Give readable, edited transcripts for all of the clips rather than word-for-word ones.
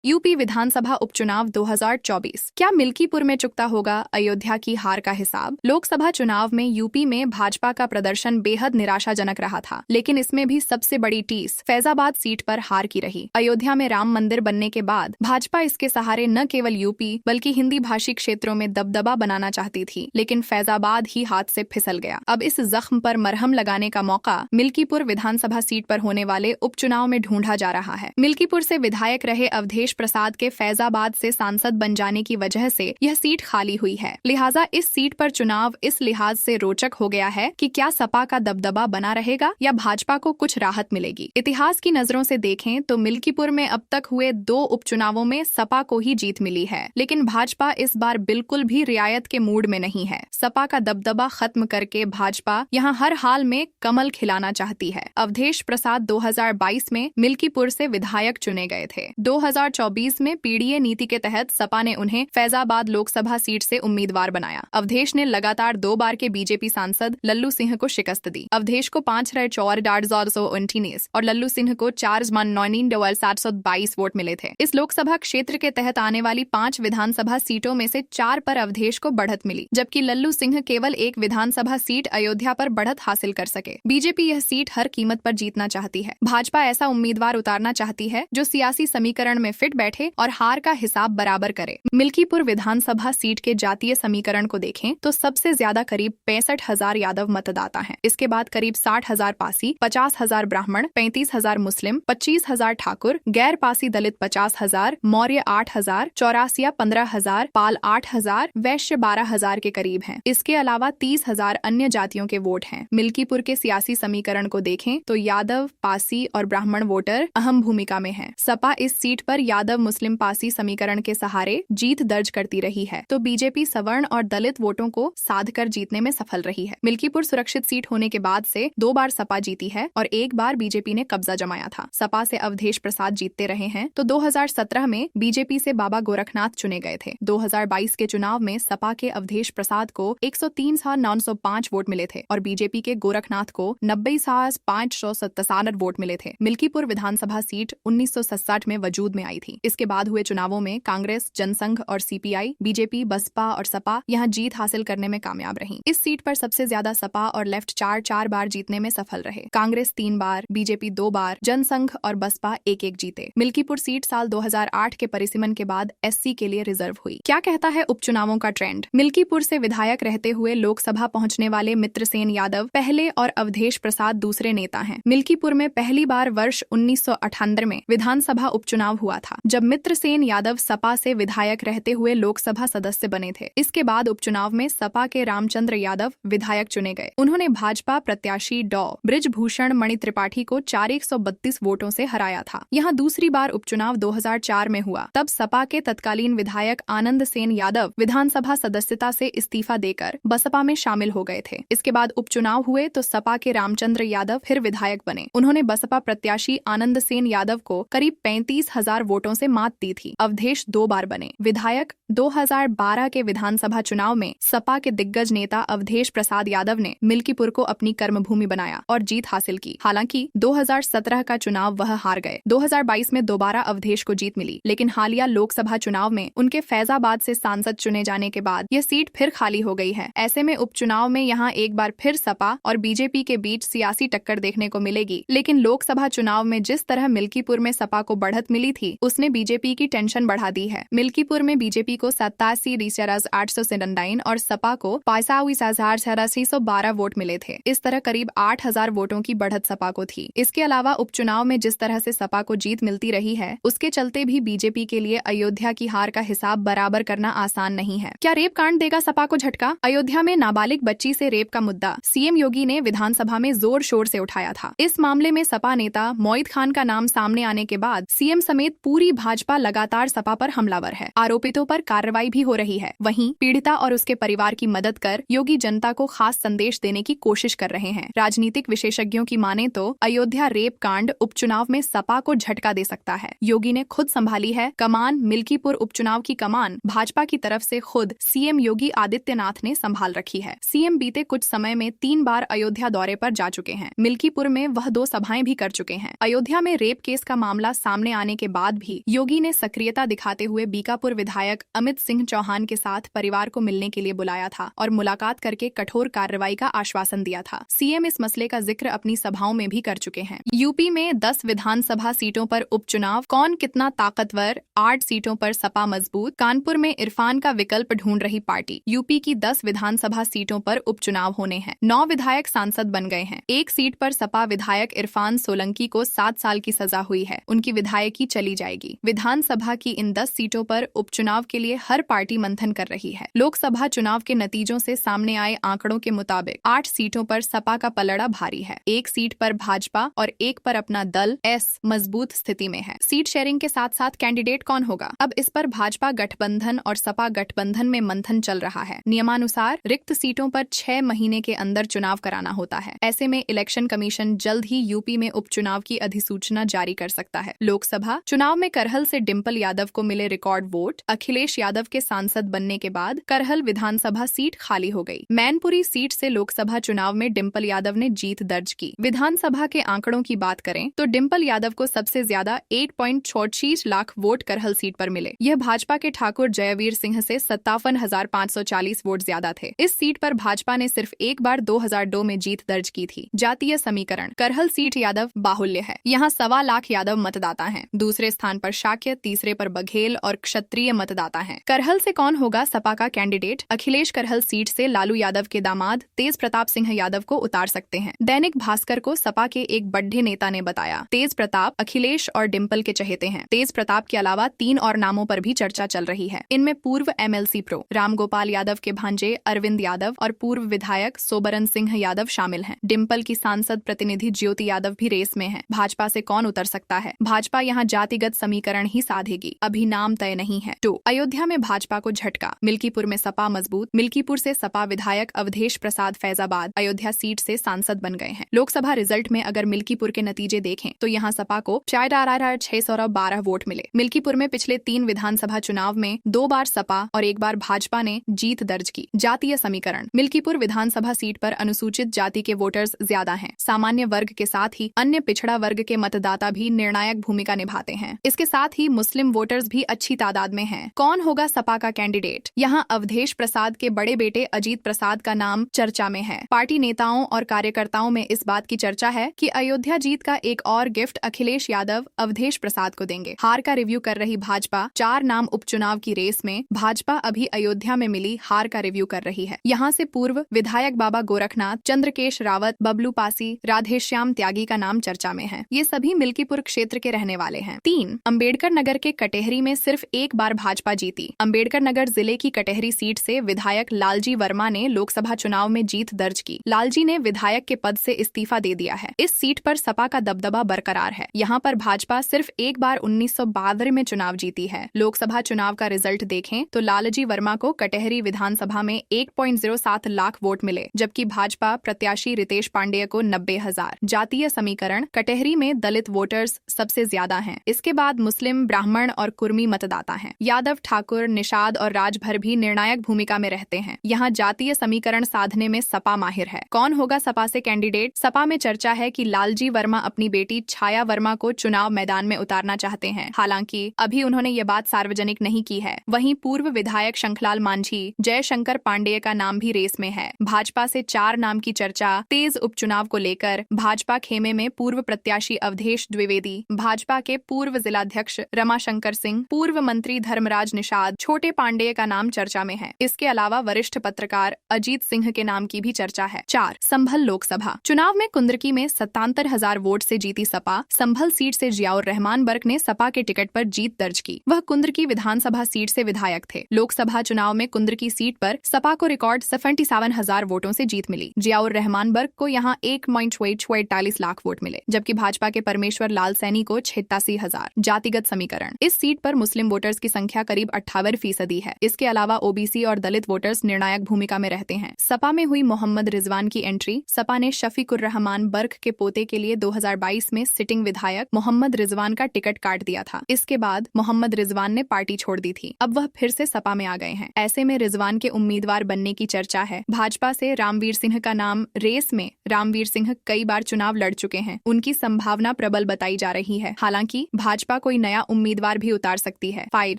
UP विधानसभा उपचुनाव 2024। क्या मिल्कीपुर में चुकता होगा अयोध्या की हार का हिसाब? लोकसभा चुनाव में यूपी में भाजपा का प्रदर्शन बेहद निराशाजनक रहा था, लेकिन इसमें भी सबसे बड़ी टीस फैजाबाद सीट पर हार की रही। अयोध्या में राम मंदिर बनने के बाद भाजपा इसके सहारे न केवल यूपी बल्कि हिंदी भाषी क्षेत्रों में दबदबा बनाना चाहती थी, लेकिन फैजाबाद ही हाथ से फिसल गया। अब इस जख्म पर मरहम लगाने का मौका मिल्कीपुर विधानसभा सीट पर होने वाले उपचुनाव में ढूंढा जा रहा है। मिल्कीपुर से विधायक रहे अवधेश प्रसाद के फैजाबाद से सांसद बन जाने की वजह से यह सीट खाली हुई है, लिहाजा इस सीट पर चुनाव इस लिहाज से रोचक हो गया है कि क्या सपा का दबदबा बना रहेगा या भाजपा को कुछ राहत मिलेगी। इतिहास की नजरों से देखें तो मिल्कीपुर में अब तक हुए 2 उपचुनावों में सपा को ही जीत मिली है, लेकिन भाजपा इस बार बिल्कुल भी रियायत के मूड में नहीं है। सपा का दबदबा खत्म करके भाजपा यहाँ हर हाल में कमल खिलाना चाहती है। अवधेश प्रसाद 2022 में मिल्कीपुर से विधायक चुने गए थे। 2024 में पीडीए नीति के तहत सपा ने उन्हें फैजाबाद लोकसभा सीट से उम्मीदवार बनाया। अवधेश ने लगातार 2 बार के बीजेपी सांसद लल्लू सिंह को शिकस्त दी। अवधेश को 5,419 और लल्लू सिंह को 4,9,722 वोट मिले थे। इस लोकसभा क्षेत्र के तहत आने वाली 5 विधानसभा सीटों में से 4 पर अवधेश को बढ़त मिली, जबकि लल्लू सिंह केवल 1 विधानसभा सीट अयोध्या पर बढ़त हासिल कर सके। बीजेपी यह सीट हर कीमत पर जीतना चाहती है। भाजपा ऐसा उम्मीदवार उतारना चाहती है जो सियासी समीकरण में फिट बैठे और हार का हिसाब बराबर करे। मिल्कीपुर विधानसभा सीट के जातीय समीकरण को देखें तो सबसे ज्यादा करीब 65,000 यादव मतदाता हैं। इसके बाद करीब 60,000 पासी, 50,000 ब्राह्मण, 35,000 मुस्लिम, 25,000 ठाकुर, गैर पासी दलित 50,000, मौर्य 8,000, चौरासिया 15,000, पाल 8,000, वैश्य 12,000 के करीब हैं। इसके अलावा 30,000 अन्य जातियों के वोट हैं। मिल्कीपुर के सियासी समीकरण को देखें तो यादव, पासी और ब्राह्मण वोटर अहम भूमिका में हैं। सपा इस सीट पर यादव मुस्लिम पासी समीकरण के सहारे जीत दर्ज करती रही है, तो बीजेपी सवर्ण और दलित वोटों को साध कर जीतने में सफल रही है। मिल्कीपुर सुरक्षित सीट होने के बाद से 2 बार सपा जीती है और 1 बार बीजेपी ने कब्जा जमाया था। सपा से अवधेश प्रसाद जीतते रहे हैं, तो 2017 में बीजेपी से बाबा गोरखनाथ चुने गए थे। 2022 के चुनाव में सपा के अवधेश प्रसाद को 103,905 वोट मिले थे और बीजेपी के गोरखनाथ को 90,597 वोट मिले थे। मिल्कीपुर विधानसभा सीट 1967 में वजूद में आई थी। इसके बाद हुए चुनावों में कांग्रेस, जनसंघ और सीपीआई, बीजेपी, बसपा और सपा यहां जीत हासिल करने में कामयाब रही। इस सीट पर सबसे ज्यादा सपा और लेफ्ट 4 बार जीतने में सफल रहे। कांग्रेस 3 बार, बीजेपी 2 बार, जनसंघ और बसपा 1-1 जीते। मिल्कीपुर सीट साल 2008 के परिसीमन के बाद एससी के लिए रिजर्व हुई। क्या कहता है उपचुनावों का ट्रेंड? मिल्कीपुर से विधायक रहते हुए लोकसभा पहुंचने वाले मित्रसेन यादव पहले और अवधेश प्रसाद दूसरे नेता हैं। मिल्कीपुर में पहली बार वर्ष 1998 में विधानसभा उपचुनाव हुआ था, जब मित्रसेन यादव सपा से विधायक रहते हुए लोकसभा सदस्य बने थे। इसके बाद उपचुनाव में सपा के रामचंद्र यादव विधायक चुने गए। उन्होंने भाजपा प्रत्याशी डॉ बृजभूषण मणि त्रिपाठी को 432 वोटों से हराया था। यहाँ दूसरी बार उपचुनाव 2004 में हुआ, तब सपा के तत्कालीन विधायक आनंद सेन यादव विधानसभा सदस्यता से इस्तीफा देकर बसपा में शामिल हो गए थे। इसके बाद उपचुनाव हुए तो सपा के रामचंद्र यादव फिर विधायक बने। उन्होंने बसपा प्रत्याशी आनंद सेन यादव को करीब 35,000 वोटों से मात दी थी। अवधेश 2 बार बने विधायक। 2012 के विधानसभा चुनाव में सपा के दिग्गज नेता अवधेश प्रसाद यादव ने मिल्कीपुर को अपनी कर्मभूमि बनाया और जीत हासिल की। हालांकि 2017 का चुनाव वह हार गए। 2022 में दोबारा अवधेश को जीत मिली, लेकिन हालिया लोकसभा चुनाव में उनके फैजाबाद से सांसद चुने जाने के बाद यह सीट फिर खाली हो गई है। ऐसे में उपचुनाव में यहाँ एक बार फिर सपा और बीजेपी के बीच सियासी टक्कर देखने को मिलेगी, लेकिन लोकसभा चुनाव में जिस तरह मिल्कीपुर में सपा को बढ़त मिली थी, उसने बीजेपी की टेंशन बढ़ा दी है। मिल्कीपुर में बीजेपी को 87,897 और सपा को 52,612 वोट मिले थे। इस तरह करीब 8,000 वोटों की बढ़त सपा को थी। इसके अलावा उपचुनाव में जिस तरह से सपा को जीत मिलती रही है, उसके चलते भी बीजेपी के लिए अयोध्या की हार का हिसाब बराबर करना आसान नहीं है। क्या रेप कांड देगा सपा को झटका? अयोध्या में नाबालिग बच्ची से रेप का मुद्दा सीएम योगी ने विधानसभा में जोर शोर से उठाया था। इस मामले में सपा नेता मोईद खान का नाम सामने आने के बाद सीएम समेत पूरी भाजपा लगातार सपा पर हमलावर है। आरोपितों पर कार्रवाई भी हो रही है। वहीं पीड़िता और उसके परिवार की मदद कर योगी जनता को खास संदेश देने की कोशिश कर रहे हैं। राजनीतिक विशेषज्ञों की माने तो अयोध्या रेप कांड उपचुनाव में सपा को झटका दे सकता है। योगी ने खुद संभाली है कमान। मिल्कीपुर उपचुनाव की कमान भाजपा की तरफ से खुद सीएम योगी आदित्यनाथ ने संभाल रखी है। सीएम बीते कुछ समय में 3 बार अयोध्या दौरे पर जा चुके हैं। मिल्कीपुर में वह 2 सभाएं भी कर चुके हैं। अयोध्या में रेप केस का मामला सामने आने के बाद भी थी। योगी ने सक्रियता दिखाते हुए बीकापुर विधायक अमित सिंह चौहान के साथ परिवार को मिलने के लिए बुलाया था और मुलाकात करके कठोर कार्रवाई का आश्वासन दिया था। सीएम इस मसले का जिक्र अपनी सभाओं में भी कर चुके हैं। यूपी में 10 विधानसभा सीटों पर उपचुनाव, कौन कितना ताकतवर, 8 सीटों पर सपा मजबूत। कानपुर में इरफान का विकल्प ढूंढ रही पार्टी। यूपी की 10 विधानसभा सीटों पर उपचुनाव होने हैं। 9 विधायक सांसद बन गए हैं। एक सीट पर सपा विधायक इरफान सोलंकी को 7 साल की सजा हुई है। उनकी विधायकी चली जाएगी। विधानसभा की इन 10 सीटों पर उपचुनाव के लिए हर पार्टी मंथन कर रही है। लोकसभा चुनाव के नतीजों से सामने आए आंकड़ों के मुताबिक 8 सीटों पर सपा का पलड़ा भारी है। एक सीट पर भाजपा और एक पर अपना दल एस मजबूत स्थिति में है। सीट शेयरिंग के साथ साथ कैंडिडेट कौन होगा, अब इस पर भाजपा गठबंधन और सपा गठबंधन में मंथन चल रहा है। नियमानुसार रिक्त सीटों पर 6 महीने के अंदर चुनाव कराना होता है। ऐसे में इलेक्शन कमीशन जल्द ही यूपी में उपचुनाव की अधिसूचना जारी कर सकता है। लोकसभा चुनाव में करहल से डिम्पल यादव को मिले रिकॉर्ड वोट। अखिलेश यादव के सांसद बनने के बाद करहल विधानसभा सीट खाली हो गई। मैनपुरी सीट से लोकसभा चुनाव में डिम्पल यादव ने जीत दर्ज की। विधानसभा के आंकड़ों की बात करें तो डिम्पल यादव को सबसे ज्यादा 8.36 लाख वोट करहल सीट पर मिले। यह भाजपा के ठाकुर जयवीर सिंह से 57,540 वोट ज्यादा थे। इस सीट पर भाजपा ने सिर्फ एक बार 2002 में जीत दर्ज की थी। जातीय समीकरण, करहल सीट यादव बाहुल्य है। यहाँ 1.25 लाख यादव मतदाता हैं। दूसरे स्थान पर शाक्य, तीसरे पर बघेल और क्षत्रिय मतदाता हैं। करहल से कौन होगा सपा का कैंडिडेट? अखिलेश करहल सीट से लालू यादव के दामाद तेज प्रताप सिंह यादव को उतार सकते हैं। दैनिक भास्कर को सपा के एक बड़े नेता ने बताया, तेज प्रताप अखिलेश और डिम्पल के चहेते हैं। तेज प्रताप के अलावा 3 और नामों पर भी चर्चा चल रही है। इनमें पूर्व MLC प्रो रामगोपाल यादव के भांजे अरविंद यादव और पूर्व विधायक सोबरन सिंह यादव शामिल हैं। डिम्पल की सांसद प्रतिनिधि ज्योति यादव भी रेस में है। भाजपा से कौन उतर सकता है? भाजपा यहाँ जातिगत समीकरण ही साधेगी, अभी नाम तय नहीं है। तो अयोध्या में भाजपा को झटका, मिल्कीपुर में सपा मजबूत। मिल्कीपुर से सपा विधायक अवधेश प्रसाद फैजाबाद अयोध्या सीट से सांसद बन गए हैं। लोकसभा रिजल्ट में अगर मिल्कीपुर के नतीजे देखें तो यहाँ सपा को 612 वोट मिले। मिल्कीपुर में पिछले 3 विधानसभा चुनाव में 2 बार सपा और 1 बार भाजपा ने जीत दर्ज की। जातीय समीकरण, मिल्कीपुर विधानसभा सीट पर अनुसूचित जाति के वोटर्स ज्यादा हैं। सामान्य वर्ग के साथ ही अन्य पिछड़ा वर्ग के मतदाता भी निर्णायक भूमिका निभाते हैं। इसके साथ ही मुस्लिम वोटर्स भी अच्छी तादाद में हैं। कौन होगा सपा का कैंडिडेट? यहाँ अवधेश प्रसाद के बड़े बेटे अजीत प्रसाद का नाम चर्चा में है। पार्टी नेताओं और कार्यकर्ताओं में इस बात की चर्चा है कि अयोध्या जीत का एक और गिफ्ट अखिलेश यादव अवधेश प्रसाद को देंगे। हार का रिव्यू कर रही भाजपा 4 नाम उपचुनाव की रेस में, भाजपा अभी अयोध्या में मिली हार का रिव्यू कर रही है। यहाँ से पूर्व विधायक बाबा गोरखनाथ, चंद्रकेश रावत, बबलू पासी, राधेश्याम त्यागी का नाम चर्चा में है। ये सभी मिल्कीपुर क्षेत्र के रहने वाले हैं। 3 अम्बेडकर नगर के कटेहरी में सिर्फ एक बार भाजपा जीती। अम्बेडकर नगर जिले की कटेहरी सीट से विधायक लालजी वर्मा ने लोकसभा चुनाव में जीत दर्ज की। लालजी ने विधायक के पद से इस्तीफा दे दिया है। इस सीट पर सपा का दबदबा बरकरार है। यहाँ पर भाजपा सिर्फ एक बार 1972 में चुनाव जीती है। लोकसभा चुनाव का रिजल्ट देखें तो लालजी वर्मा को कटेहरी विधानसभा में 1.07 लाख वोट मिले, जबकि भाजपा प्रत्याशी रितेश पांडेय को 90,000। जातीय समीकरण, कटेहरी में दलित वोटर्स सबसे ज्यादा हैं। इसके बाद मुस्लिम, ब्राह्मण और कुर्मी मतदाता हैं। यादव, ठाकुर, निषाद और राजभर भी निर्णायक भूमिका में रहते हैं। यहाँ जातीय समीकरण साधने में सपा माहिर है। कौन होगा सपा से कैंडिडेट? सपा में चर्चा है कि लालजी वर्मा अपनी बेटी छाया वर्मा को चुनाव मैदान में उतारना चाहते हैं। हालांकि अभी उन्होंने ये बात सार्वजनिक नहीं की है। वहीं पूर्व विधायक शंखलाल मांझी, जयशंकर पांडेय का नाम भी रेस में है। भाजपा से 4 नाम की चर्चा तेज उपचुनाव को लेकर। भाजपा खेमे में पूर्व प्रत्याशी अवधेश द्विवेदी, भाजपा के पूर्व जिलाध्यक्ष रमाशंकर सिंह, पूर्व मंत्री धर्मराज निषाद, छोटे पांडेय का नाम चर्चा में है। इसके अलावा वरिष्ठ पत्रकार अजीत सिंह के नाम की भी चर्चा है। 4 संभल लोकसभा चुनाव में कुंदरकी में 77,000 वोट से जीती सपा। संभल सीट से जियाउर रहमान बर्क ने सपा के टिकट पर जीत दर्ज की। वह कुंदरकी विधानसभा सीट से विधायक थे। लोकसभा चुनाव में कुंदरकी सीट पर सपा को रिकॉर्ड 77,000 वोटों से जीत मिली। जियाउर रहमान बर्क को यहाँ 1.48 लाख वोट मिले, जबकि भाजपा के परमेश्वर लाल सैनी को 86,000। जातिगत समीकरण, इस सीट पर मुस्लिम वोटर्स की संख्या करीब 58% है। इसके अलावा ओबीसी और दलित वोटर्स निर्णायक भूमिका में रहते हैं। सपा में हुई मोहम्मद रिजवान की एंट्री। सपा ने शफीकुर रहमान बर्क के पोते के लिए 2022 में सिटिंग विधायक मोहम्मद रिजवान का टिकट काट दिया था। इसके बाद मोहम्मद रिजवान ने पार्टी छोड़ दी थी। अब वह फिर से सपा में आ गए हैं। ऐसे में रिजवान के उम्मीदवार बनने की चर्चा है। भाजपा से रामवीर सिंह का नाम रेस में। रामवीर सिंह कई बार चुनाव लड़ चुके हैं। उनकी संभावना प्रबल बताई जा रही है। हालांकि भाजपा भाजपा कोई नया उम्मीदवार भी उतार सकती है। 5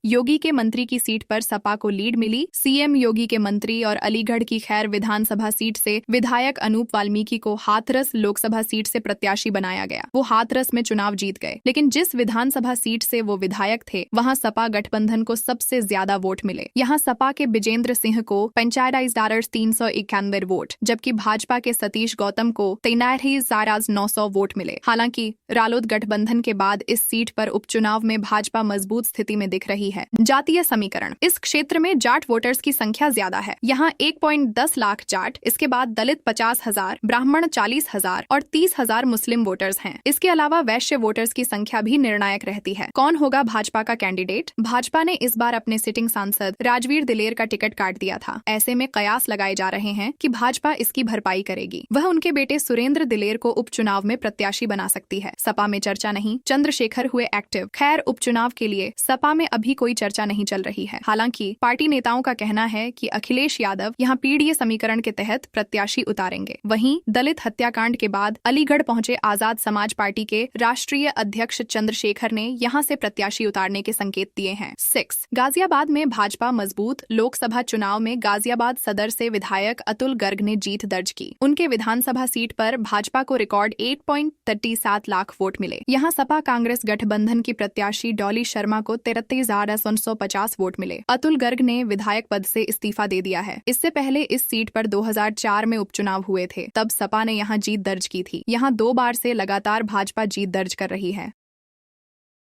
योगी के मंत्री की सीट पर सपा को लीड मिली। सीएम योगी के मंत्री और अलीगढ़ की खैर विधानसभा सीट से विधायक अनूप वाल्मीकि को हाथरस लोकसभा सीट से प्रत्याशी बनाया गया। वो हाथरस में चुनाव जीत गए, लेकिन जिस विधानसभा सीट से वो विधायक थे वहां सपा गठबंधन को सबसे ज्यादा वोट मिले। यहाँ सपा के बिजेंद्र सिंह को 391 वोट, जबकि भाजपा के सतीश गौतम को 900 वोट मिले। हालांकि रालोद गठबंधन के बाद इस सीट पर उपचुनाव में भाजपा मजबूत स्थिति में दिख रही है। जातीय समीकरण, इस क्षेत्र में जाट वोटर्स की संख्या ज्यादा है। यहाँ 1.10 लाख जाट, इसके बाद दलित 50,000, ब्राह्मण 40,000 और 30,000 मुस्लिम वोटर्स हैं। इसके अलावा वैश्य वोटर्स की संख्या भी निर्णायक रहती है। कौन होगा भाजपा का कैंडिडेट? भाजपा ने इस बार अपने सिटिंग सांसद राजवीर दिलेर का टिकट काट दिया था। ऐसे में कयास लगाए जा रहे हैं कि भाजपा इसकी भरपाई करेगी। वह उनके बेटे सुरेंद्र दिलेर को उपचुनाव में प्रत्याशी बना सकती है। सपा में चर्चा नहीं, चंद्रशेखर हुए एक्टिव। खैर, उपचुनाव के लिए सपा में अभी कोई चर्चा नहीं चल रही है। हालांकि पार्टी नेताओं का कहना है कि अखिलेश यादव यहाँ पीडीए समीकरण के तहत प्रत्याशी उतारेंगे। वहीं दलित हत्याकांड के बाद अलीगढ़ पहुंचे आजाद समाज पार्टी के राष्ट्रीय अध्यक्ष चंद्रशेखर ने यहाँ से प्रत्याशी उतारने के संकेत दिए हैं। 6 गाजियाबाद में भाजपा मजबूत। लोकसभा चुनाव में गाजियाबाद सदर से विधायक अतुल गर्ग ने जीत दर्ज की। उनके विधानसभा सीट पर भाजपा को रिकॉर्ड 8.37 लाख वोट मिले। यहाँ सपा कांग्रेस गठबंधन की प्रत्याशी डॉली शर्मा को 33,950 वोट मिले। अतुल गर्ग ने विधायक पद से इस्तीफा दे दिया है। इससे पहले इस सीट पर 2004 में उपचुनाव हुए थे, तब सपा ने यहाँ जीत दर्ज की थी। यहाँ 2 बार से लगातार भाजपा जीत दर्ज कर रही है।